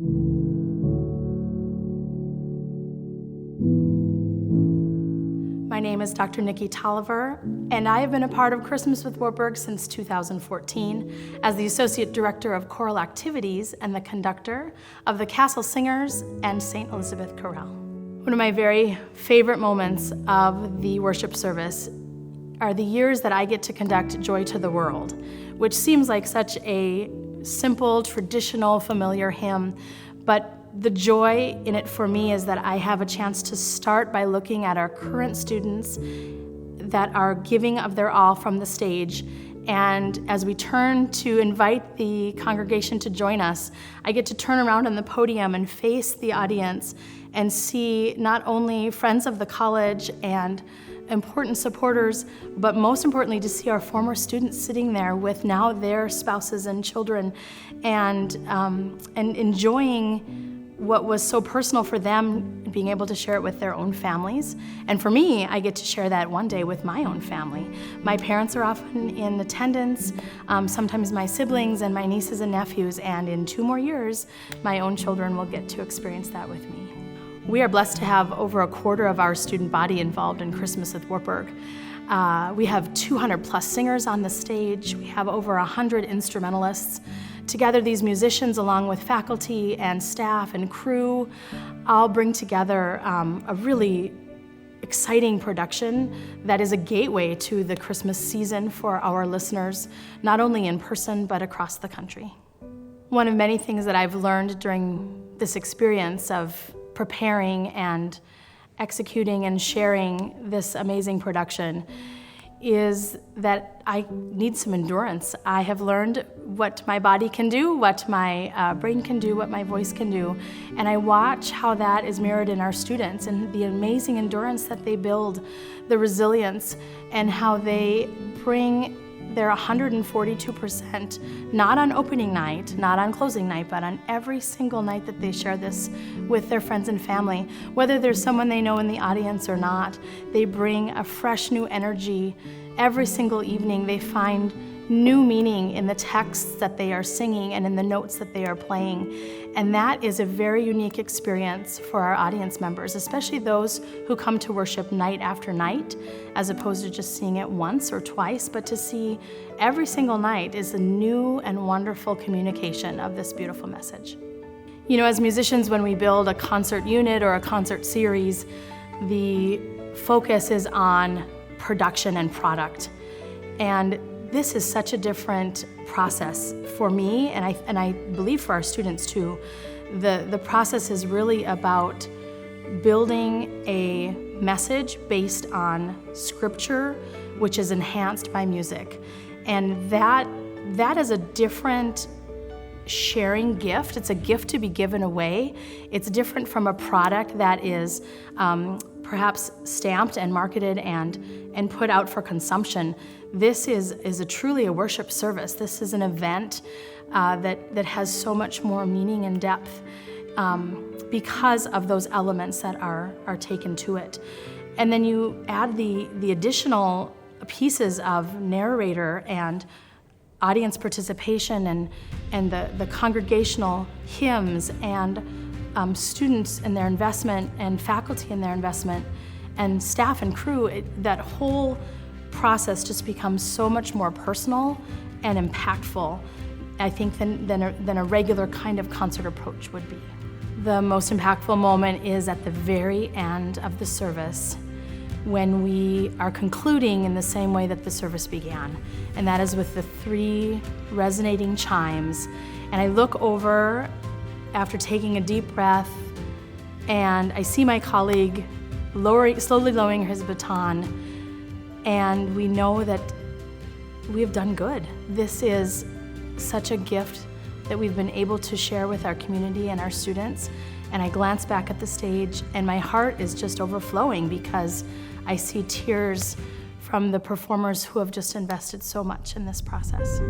My name is Dr. Nicki Toliver, and I have been a part of Christmas with Wartburg since 2014 as the Associate Director of Choral Activities and the conductor of the Castle Singers and St. Elizabeth Chorale. One of my very favorite moments of the worship service are the years that I get to conduct Joy to the World, which seems like such a simple, traditional, familiar hymn, but the joy in it for me is that I have a chance to start by looking at our current students that are giving of their all from the stage. And as we turn to invite the congregation to join us, I get to turn around on the podium and face the audience and see not only friends of the college and important supporters, but most importantly to see our former students sitting there with now their spouses and children and enjoying what was so personal for them, being able to share it with their own families. And for me, I get to share that one day with my own family. My parents are often in attendance, sometimes my siblings and my nieces and nephews, and in 2 more years, my own children will get to experience that with me. We are blessed to have over 1/4 of our student body involved in Christmas with Wartburg. We have 200 plus singers on the stage. We have over 100 instrumentalists. Together, these musicians, along with faculty and staff and crew, all bring together a really exciting production that is a gateway to the Christmas season for our listeners, not only in person, but across the country. One of many things that I've learned during this experience of preparing and executing and sharing this amazing production is that I need some endurance. I have learned what my body can do, what my brain can do, what my voice can do, and I watch how that is mirrored in our students and the amazing endurance that they build, the resilience, and how they bring their 142%, not on opening night, not on closing night, but on every single night that they share this with their friends and family. Whether there's someone they know in the audience or not, they bring a fresh new energy. Every single evening they find new meaning in the texts that they are singing and in the notes that they are playing. And that is a very unique experience for our audience members, especially those who come to worship night after night, as opposed to just seeing it once or twice, but to see every single night is a new and wonderful communication of this beautiful message. You know, as musicians, when we build a concert unit or a concert series, the focus is on production and product. And this is such a different process for me, and I believe for our students too. The process is really about building a message based on scripture, which is enhanced by music. And that is a different sharing gift. It's a gift to be given away. It's different from a product that is perhaps stamped and marketed and put out for consumption. This is truly a worship service. This is an event that has so much more meaning and depth because of those elements that are taken to it. And then you add the additional pieces of narrator and audience participation and the congregational hymns and students and their investment and faculty and their investment and staff and crew. That whole process just becomes so much more personal and impactful, I think, than a regular kind of concert approach would be. The most impactful moment is at the very end of the service, when we are concluding in the same way that the service began, and that is with the 3 resonating chimes. And I look over after taking a deep breath, and I see my colleague slowly lowering his baton, and we know that we have done good. This is such a gift that we've been able to share with our community and our students. And I glance back at the stage, and my heart is just overflowing because I see tears from the performers who have just invested so much in this process.